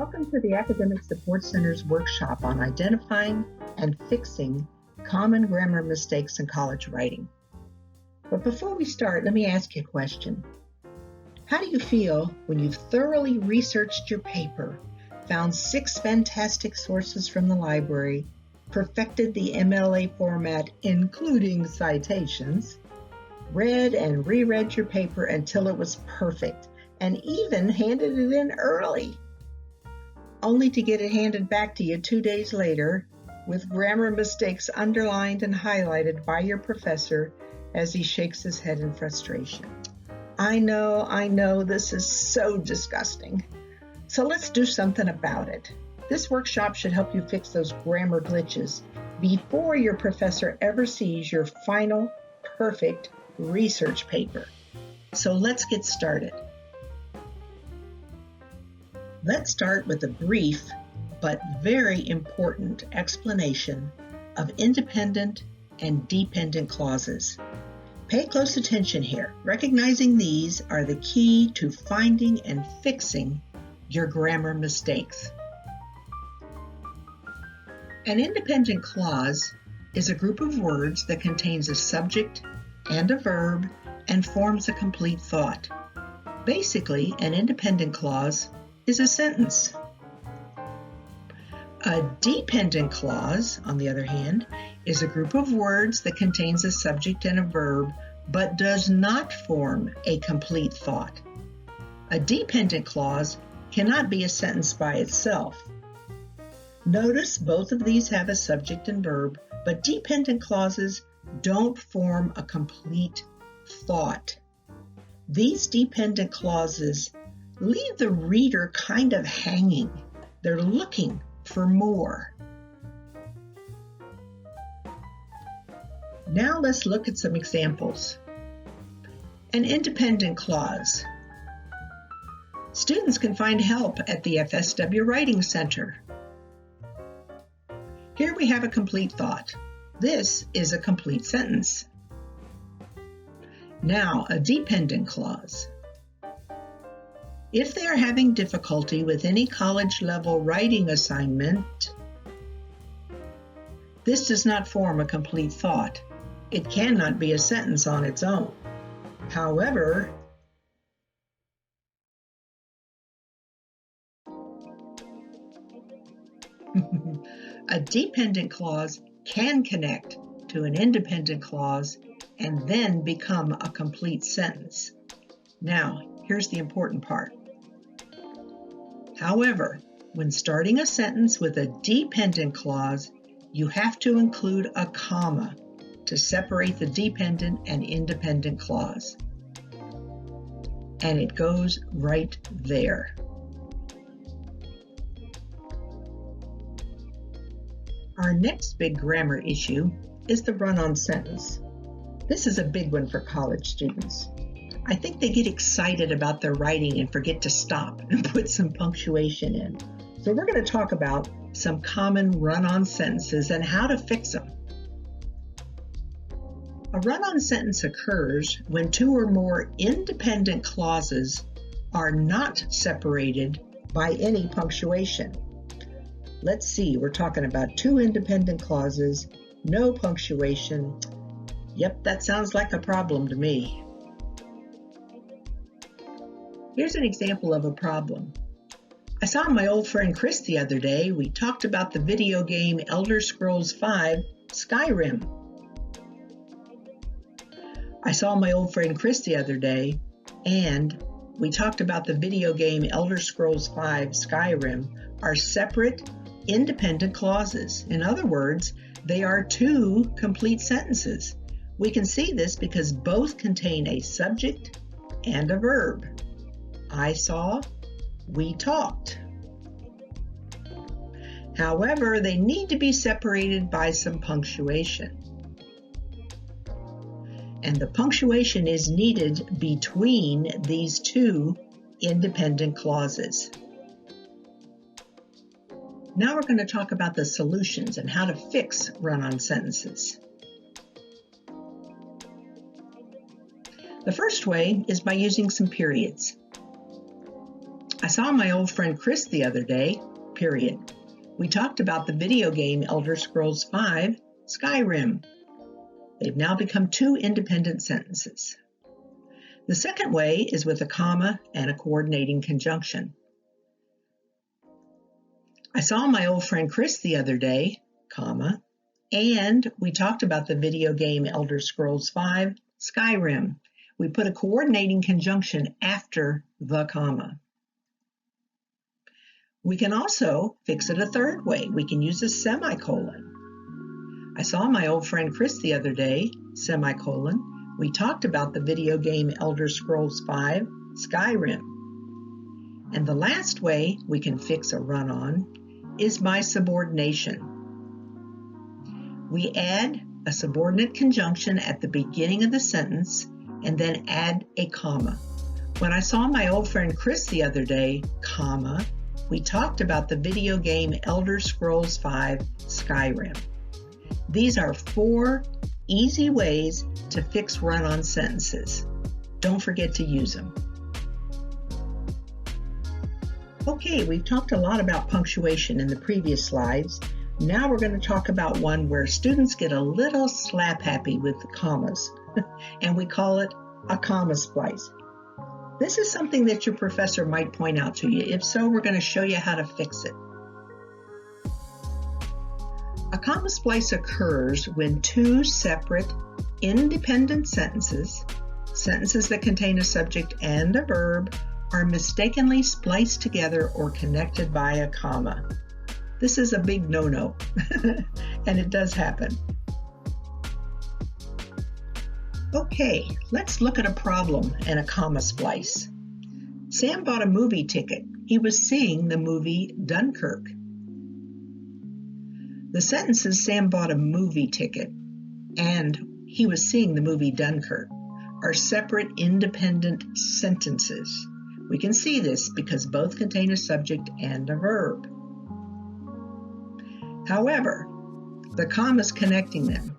Welcome to the Academic Support Center's workshop on identifying and fixing common grammar mistakes in college writing. But before we start, let me ask you a question. How do you feel when you've thoroughly researched your paper, found 6 fantastic sources from the library, perfected the MLA format including citations, read and reread your paper until it was perfect, and even handed it in early, only to get it handed back to you 2 days later with grammar mistakes underlined and highlighted by your professor as he shakes his head in frustration? I know, this is so disgusting. So let's do something about it. This workshop should help you fix those grammar glitches before your professor ever sees your final, perfect research paper. So let's get started. Let's start with a brief but very important explanation of independent and dependent clauses. Pay close attention here. Recognizing these are the key to finding and fixing your grammar mistakes. An independent clause is a group of words that contains a subject and a verb and forms a complete thought. Basically, an independent clause is a sentence. A dependent clause, on the other hand, is a group of words that contains a subject and a verb but does not form a complete thought. A dependent clause cannot be a sentence by itself. Notice both of these have a subject and verb, but dependent clauses don't form a complete thought. These dependent clauses leave the reader kind of hanging. They're looking for more. Now let's look at some examples. An independent clause. Students can find help at the FSW Writing Center. Here we have a complete thought. This is a complete sentence. Now, a dependent clause. If they are having difficulty with any college-level writing assignment, this does not form a complete thought. It cannot be a sentence on its own. However, a dependent clause can connect to an independent clause and then become a complete sentence. Now, here's the important part. However, when starting a sentence with a dependent clause, you have to include a comma to separate the dependent and independent clause. And it goes right there. Our next big grammar issue is the run-on sentence. This is a big one for college students. I think they get excited about their writing and forget to stop and put some punctuation in. So we're going to talk about some common run-on sentences and how to fix them. A run-on sentence occurs when 2 or more independent clauses are not separated by any punctuation. Let's see, we're talking about 2 independent clauses, no punctuation. Yep, that sounds like a problem to me. Here's an example of a problem. I saw my old friend Chris the other day. We talked about the video game Elder Scrolls V Skyrim. I saw my old friend Chris the other day, and we talked about the video game Elder Scrolls V Skyrim are separate, independent clauses. In other words, they are 2 complete sentences. We can see this because both contain a subject and a verb. I saw, we talked. However, they need to be separated by some punctuation. And the punctuation is needed between these 2 independent clauses. Now we're going to talk about the solutions and how to fix run-on sentences. The first way is by using some periods. I saw my old friend Chris the other day, period. We talked about the video game Elder Scrolls V, Skyrim. They've now become two independent sentences. The second way is with a comma and a coordinating conjunction. I saw my old friend Chris the other day, comma, and we talked about the video game Elder Scrolls V, Skyrim. We put a coordinating conjunction after the comma. We can also fix it a third way. We can use a semicolon. I saw my old friend Chris the other day, semicolon. We talked about the video game Elder Scrolls V, Skyrim. And the last way we can fix a run-on is by subordination. We add a subordinate conjunction at the beginning of the sentence and then add a comma. When I saw my old friend Chris the other day, comma, we talked about the video game Elder Scrolls V, Skyrim. These are 4 easy ways to fix run-on sentences. Don't forget to use them. Okay, we've talked a lot about punctuation in the previous slides. Now we're going to talk about one where students get a little slap-happy with the commas, and we call it a comma splice. This is something that your professor might point out to you. If so, we're going to show you how to fix it. A comma splice occurs when 2 separate, independent sentences that contain a subject and a verb, are mistakenly spliced together or connected by a comma. This is a big no-no, and it does happen. Okay, let's look at a problem and a comma splice. Sam bought a movie ticket. He was seeing the movie Dunkirk. The sentences Sam bought a movie ticket and he was seeing the movie Dunkirk are separate independent sentences. We can see this because both contain a subject and a verb. However, the commas connecting them,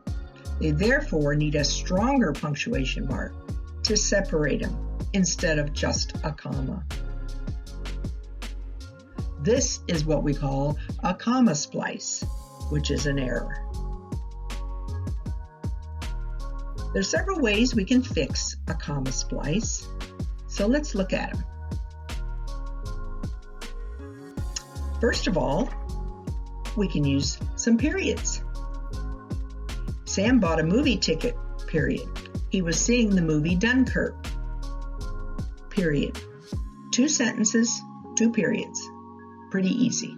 they therefore need a stronger punctuation mark to separate them instead of just a comma. This is what we call a comma splice, which is an error. There's several ways we can fix a comma splice, so let's look at them. First of all, we can use some periods. Sam bought a movie ticket, period. He was seeing the movie Dunkirk, period. 2 sentences, 2 periods. Pretty easy.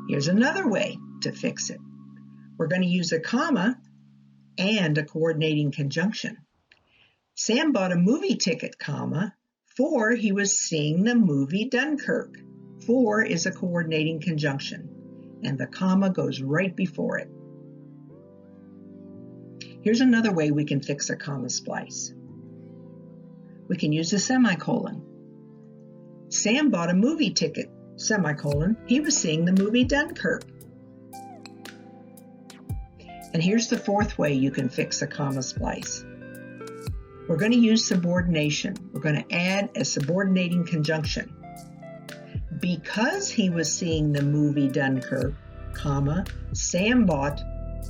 Here's another way to fix it. We're going to use a comma and a coordinating conjunction. Sam bought a movie ticket, comma, for he was seeing the movie Dunkirk. For is a coordinating conjunction, and the comma goes right before it. Here's another way we can fix a comma splice. We can use a semicolon. Sam bought a movie ticket, semicolon. He was seeing the movie Dunkirk. And here's the 4th way you can fix a comma splice. We're going to use subordination. We're going to add a subordinating conjunction. Because he was seeing the movie Dunkirk, comma, Sam bought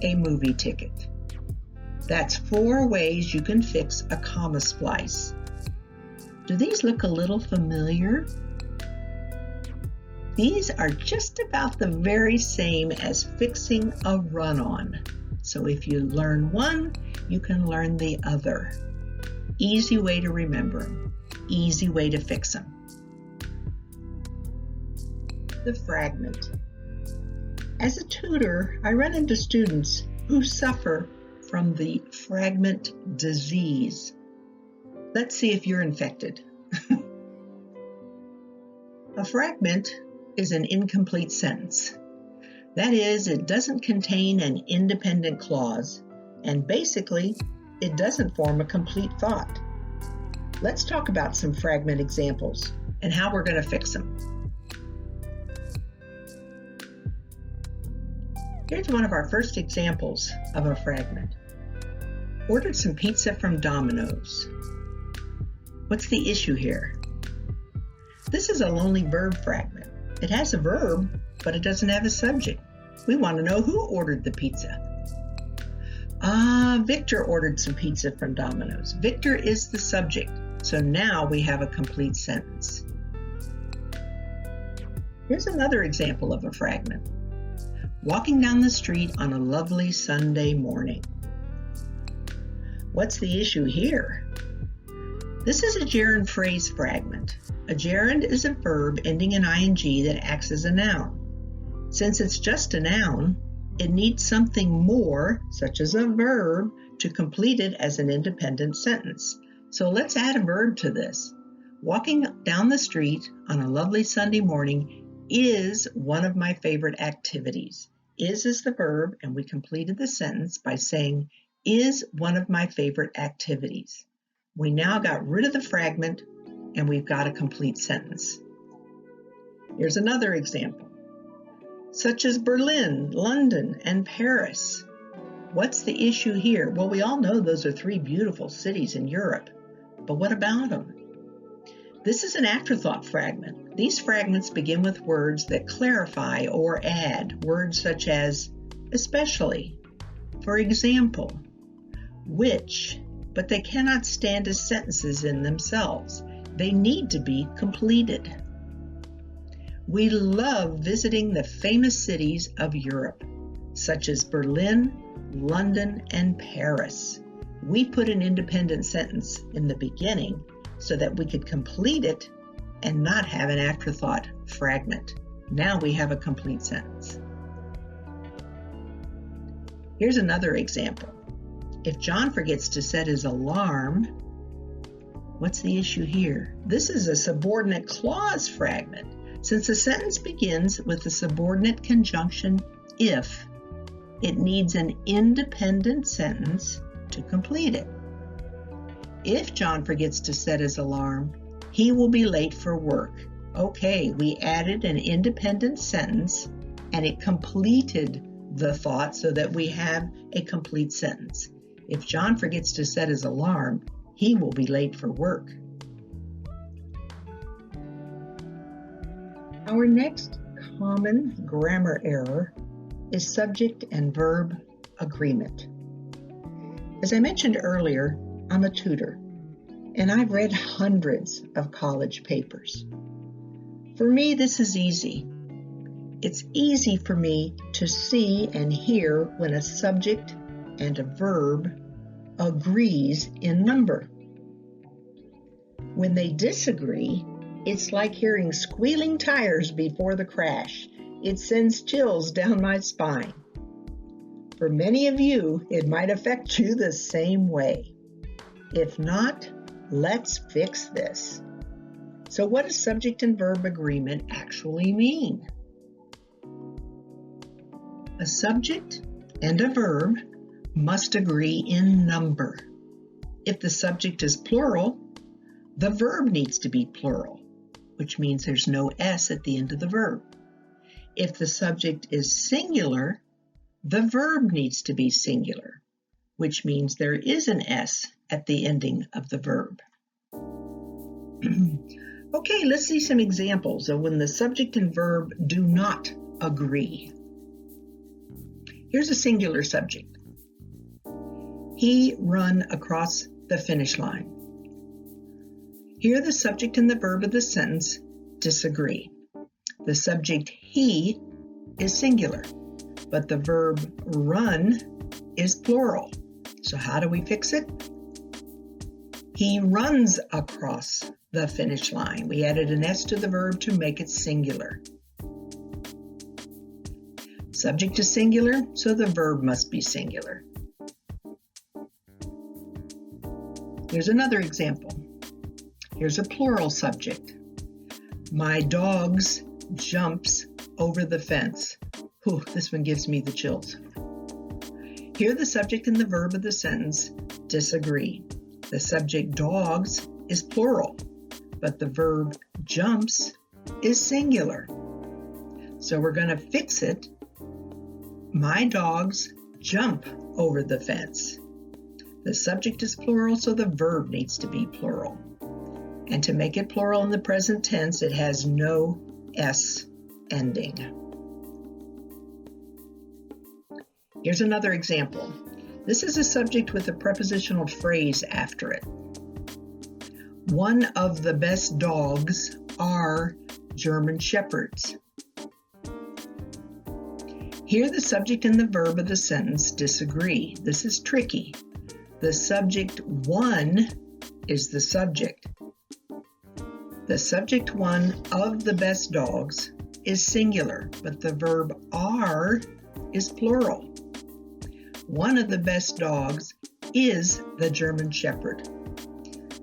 a movie ticket. That's 4 ways you can fix a comma splice. Do these look a little familiar? These are just about the very same as fixing a run-on. So if you learn one, you can learn the other. Easy way to remember them. Easy way to fix them. The fragment. As a tutor, I run into students who suffer from the fragment disease. Let's see if you're infected. A fragment is an incomplete sentence. That is, it doesn't contain an independent clause, and basically, it doesn't form a complete thought. Let's talk about some fragment examples and how we're going to fix them. Here's one of our first examples of a fragment. Ordered some pizza from Domino's. What's the issue here? This is a lonely verb fragment. It has a verb, but it doesn't have a subject. We want to know who ordered the pizza. Victor ordered some pizza from Domino's. Victor is the subject, so now we have a complete sentence. Here's another example of a fragment. Walking down the street on a lovely Sunday morning. What's the issue here? This is a gerund phrase fragment. A gerund is a verb ending in ing that acts as a noun. Since it's just a noun, it needs something more, such as a verb, to complete it as an independent sentence. So let's add a verb to this. Walking down the street on a lovely Sunday morning is one of my favorite activities. Is the verb, and we completed the sentence by saying, is one of my favorite activities. We now got rid of the fragment, and we've got a complete sentence. Here's another example, such as Berlin, London, and Paris. What's the issue here? Well, we all know those are three beautiful cities in Europe, but what about them? This is an afterthought fragment. These fragments begin with words that clarify or add, words such as especially, for example, which, but they cannot stand as sentences in themselves. They need to be completed. We love visiting the famous cities of Europe, such as Berlin, London, and Paris. We put an independent sentence in the beginning so that we could complete it and not have an afterthought fragment. Now we have a complete sentence. Here's another example. If John forgets to set his alarm, what's the issue here? This is a subordinate clause fragment. Since the sentence begins with the subordinate conjunction if, it needs an independent sentence to complete it. If John forgets to set his alarm, he will be late for work. Okay, we added an independent sentence and it completed the thought so that we have a complete sentence. If John forgets to set his alarm, he will be late for work. Our next common grammar error is subject and verb agreement. As I mentioned earlier, I'm a tutor, and I've read hundreds of college papers. For me, this is easy. It's easy for me to see and hear when a subject and a verb agrees in number. When they disagree, it's like hearing squealing tires before the crash. It sends chills down my spine. For many of you, it might affect you the same way. If not, let's fix this. So what does subject and verb agreement actually mean? A subject and a verb must agree in number. If the subject is plural, the verb needs to be plural, which means there's no S at the end of the verb. If the subject is singular, the verb needs to be singular, which means there is an S at the ending of the verb. Okay, let's see some examples of when the subject and verb do not agree. Here's a singular subject. He run across the finish line. Here the subject and the verb of the sentence disagree. The subject he is singular, but the verb run is plural. So how do we fix it? He runs across the finish line. We added an S to the verb to make it singular. Subject is singular, so the verb must be singular. Here's another example. Here's a plural subject. My dogs jumps over the fence. Whew, this one gives me the chills. Here the subject and the verb of the sentence disagree. The subject dogs is plural, but the verb jumps is singular. So we're going to fix it. My dogs jump over the fence. The subject is plural, so the verb needs to be plural. And to make it plural in the present tense, it has no S ending. Here's another example. This is a subject with a prepositional phrase after it. One of the best dogs are German Shepherds. Here the subject and the verb of the sentence disagree. This is tricky. The subject one is the subject. The subject one of the best dogs is singular, but the verb are is plural. One of the best dogs is the German Shepherd.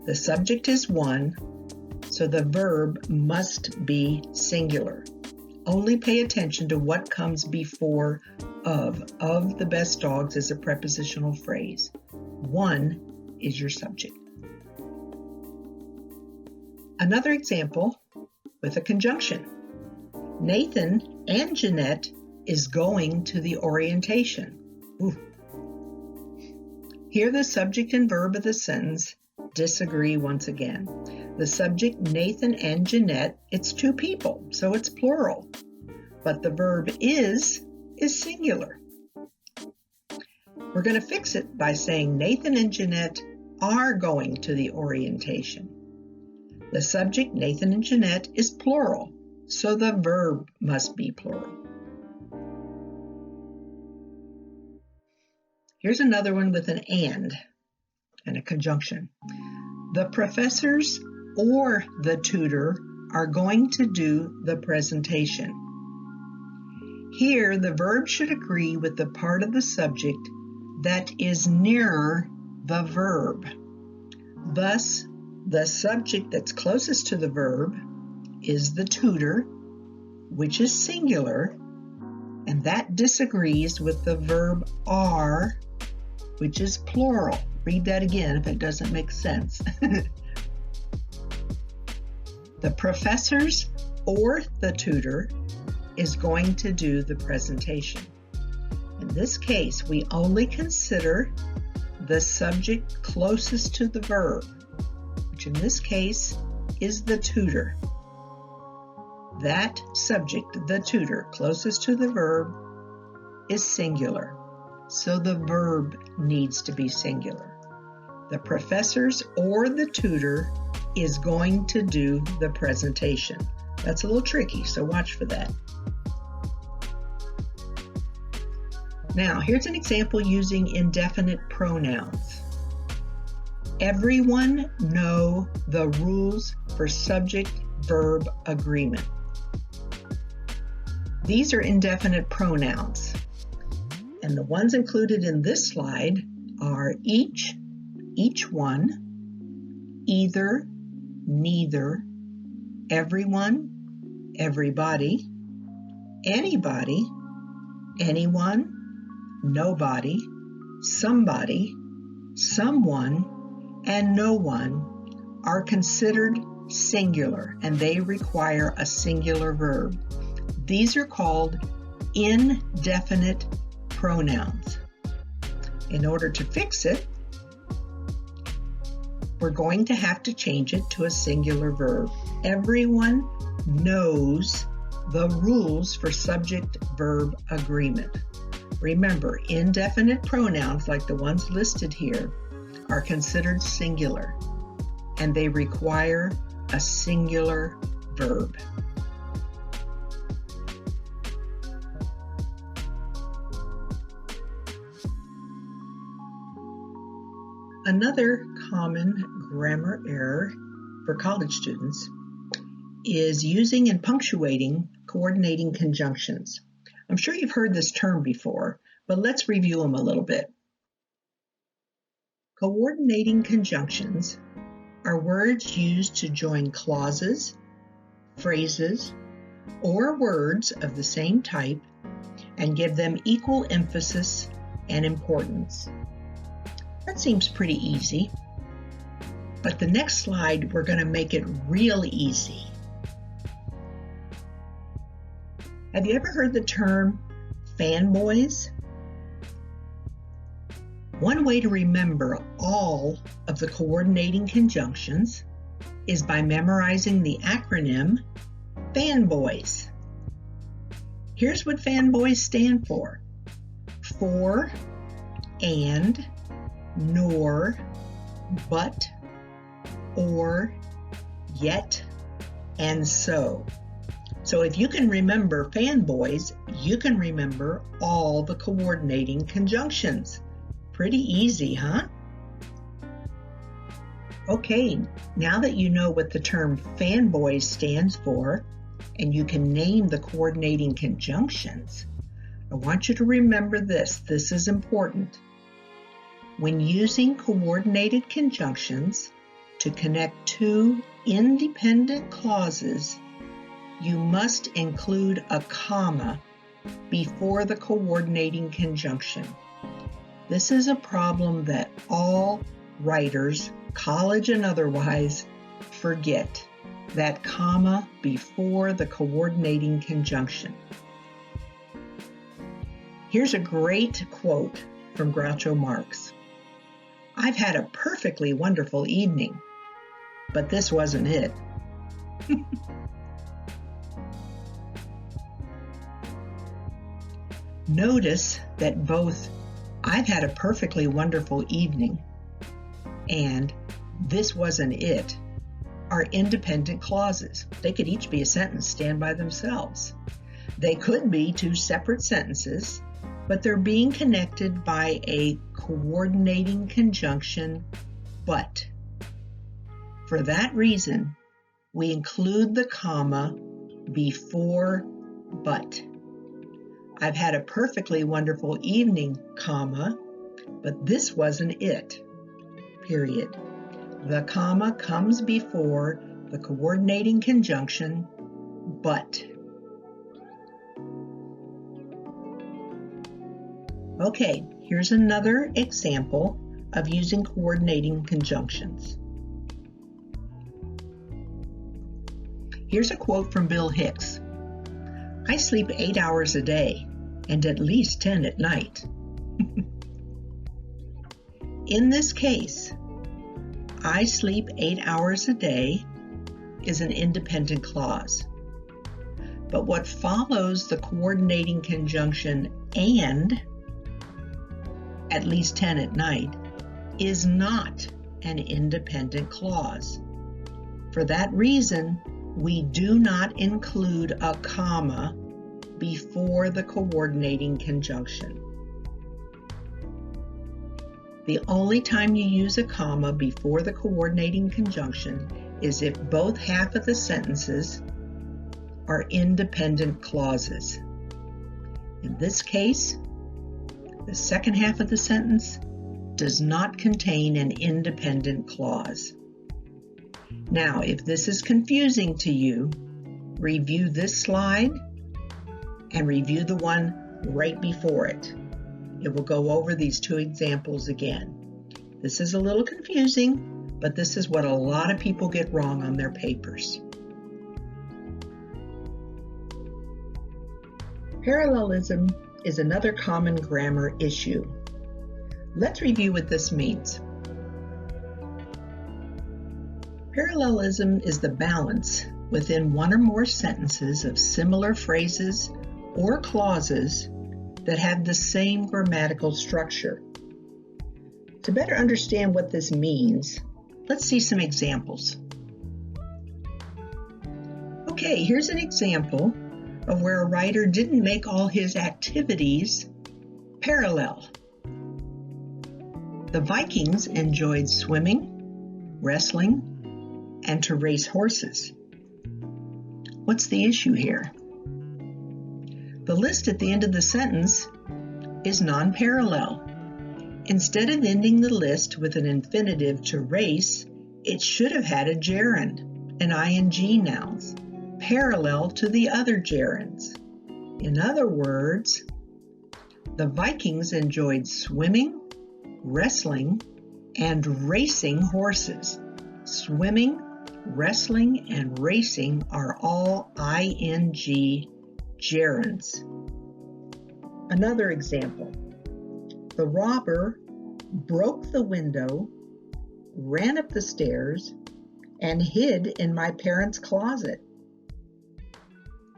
The subject is one, so the verb must be singular. Only pay attention to what comes before of. Of the best dogs is a prepositional phrase. One is your subject. Another example with a conjunction. Nathan and Jeanette is going to the orientation. Ooh. Here the subject and verb of the sentence disagree once again. The subject, Nathan and Jeanette, it's two people, so it's plural. But the verb is singular. We're going to fix it by saying Nathan and Jeanette are going to the orientation. The subject, Nathan and Jeanette, is plural, so the verb must be plural. Here's another one with an and a conjunction. The professors or the tutor are going to do the presentation. Here, the verb should agree with the part of the subject that is nearer the verb. Thus, the subject that's closest to the verb is the tutor, which is singular, and that disagrees with the verb are, which is plural. Read that again if it doesn't make sense. The professors or the tutor is going to do the presentation. In this case, we only consider the subject closest to the verb, which in this case is the tutor. That subject, the tutor, closest to the verb is singular, so the verb needs to be singular. The professors or the tutor is going to do the presentation. That's a little tricky, so watch for that. Now, here's an example using indefinite pronouns. Everyone know the rules for subject-verb agreement. These are indefinite pronouns, and the ones included in this slide are each one, either, neither, everyone, everybody, anybody, anyone, nobody, somebody, someone, and no one are considered singular, and they require a singular verb. These are called indefinite pronouns. In order to fix it, we're going to have to change it to a singular verb. Everyone knows the rules for subject-verb agreement. Remember, indefinite pronouns like the ones listed here are considered singular, and they require a singular verb. Another common grammar error for college students is using and punctuating coordinating conjunctions. I'm sure you've heard this term before, but let's review them a little bit. Coordinating conjunctions are words used to join clauses, phrases, or words of the same type and give them equal emphasis and importance. That seems pretty easy, but the next slide we're going to make it real easy. Have you ever heard the term fanboys? One way to remember all of the coordinating conjunctions is by memorizing the acronym FANBOYS. Here's what FANBOYS stand for. For, and, nor, but, or, yet, and so. So if you can remember FANBOYS, you can remember all the coordinating conjunctions. Pretty easy, huh? Okay, now that you know what the term FANBOYS stands for, and you can name the coordinating conjunctions, I want you to remember this. This is important. When using coordinated conjunctions to connect two independent clauses, you must include a comma before the coordinating conjunction. This is a problem that all writers, college and otherwise, forget. That comma before the coordinating conjunction. Here's a great quote from Groucho Marx. "I've had a perfectly wonderful evening, but this wasn't it." Notice that both "I've had a perfectly wonderful evening" and "this wasn't it" are independent clauses. They could each be a sentence, stand by themselves. They could be two separate sentences, but they're being connected by a coordinating conjunction, but. For that reason, we include the comma before but. I've had a perfectly wonderful evening, comma, but this wasn't it, period. The comma comes before the coordinating conjunction, but. Okay, here's another example of using coordinating conjunctions. Here's a quote from Bill Hicks. "I sleep 8 hours a day and at least 10 at night." In this case, "I sleep 8 hours a day" is an independent clause. But what follows the coordinating conjunction "and" at least 10 at night is not an independent clause. For that reason, we do not include a comma before the coordinating conjunction. The only time you use a comma before the coordinating conjunction is if both half of the sentences are independent clauses. In this case, the second half of the sentence does not contain an independent clause. Now, if this is confusing to you, review this slide and review the one right before it. It will go over these two examples again. This is a little confusing, but this is what a lot of people get wrong on their papers. Parallelism is another common grammar issue. Let's review what this means. Parallelism is the balance within one or more sentences of similar phrases or clauses that have the same grammatical structure. To better understand what this means, let's see some examples. Okay, here's an example of where a writer didn't make all his activities parallel. The Vikings enjoyed swimming, wrestling, and to race horses. What's the issue here? The list at the end of the sentence is non-parallel. Instead of ending the list with an infinitive to race, it should have had a gerund, an ing nouns, parallel to the other gerunds. In other words, the Vikings enjoyed swimming, wrestling, and racing horses. Swimming, wrestling, and racing are all ing gerunds. Another example. The robber broke the window, ran up the stairs, and hid in my parents' closet.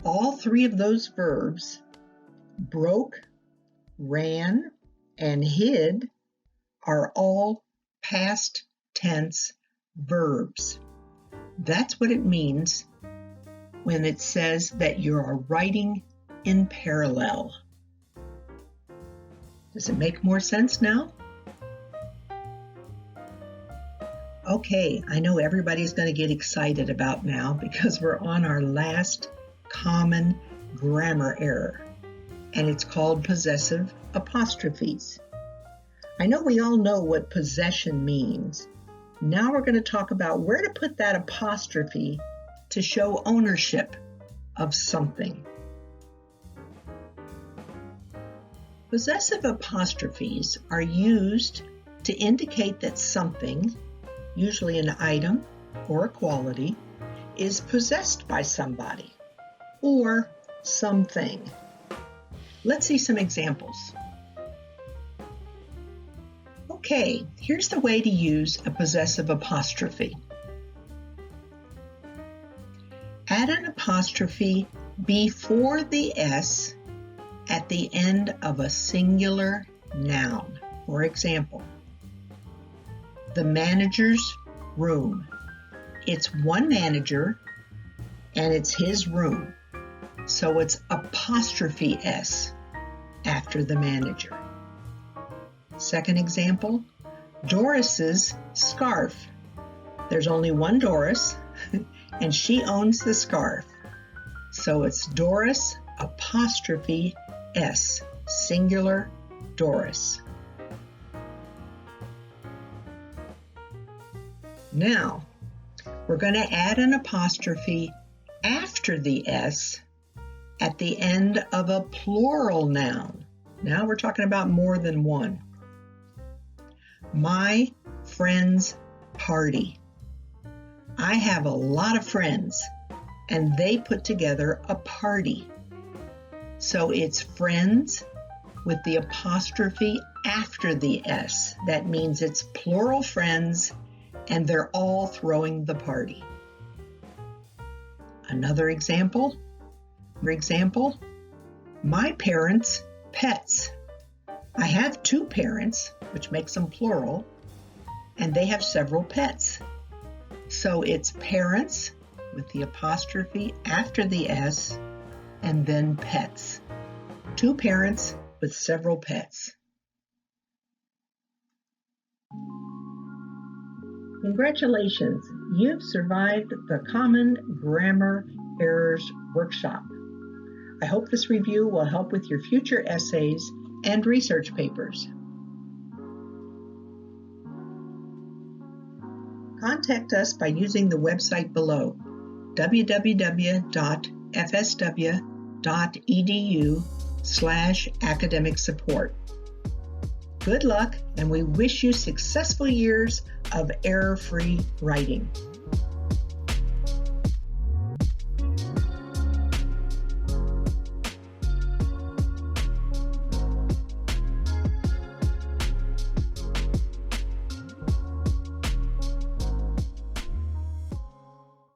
All three of those verbs, broke, ran, and hid, are all past tense verbs. That's what it means when it says that you are writing in parallel. Does it make more sense now? Okay, I know everybody's going to get excited about now because we're on our last common grammar error, and it's called possessive apostrophes. I know we all know what possession means. Now we're going to talk about where to put that apostrophe to show ownership of something. Possessive apostrophes are used to indicate that something, usually an item or a quality, is possessed by somebody or something. Let's see some examples. Okay, here's the way to use a possessive apostrophe. Add an apostrophe before the S at the end of a singular noun. For example, the manager's room. It's one manager and it's his room. So it's apostrophe S after the manager. Second example, Doris's scarf. There's only one Doris and she owns the scarf. So it's Doris apostrophe S, singular Doris. Now, we're going to add an apostrophe after the S at the end of a plural noun. Now we're talking about more than one. My friend's party. I have a lot of friends, and they put together a party. So it's friends with the apostrophe after the S. That means it's plural friends, and they're all throwing the party. Another example. For example, my parents' pets. I have two parents, which makes them plural, and they have several pets. So it's parents with the apostrophe after the S, and then pets. Two parents with several pets. Congratulations, you've survived the Common Grammar Errors Workshop. I hope this review will help with your future essays and research papers. Contact us by using the website below, www.fsw.edu/academic support. Good luck, and we wish you successful years of error-free writing.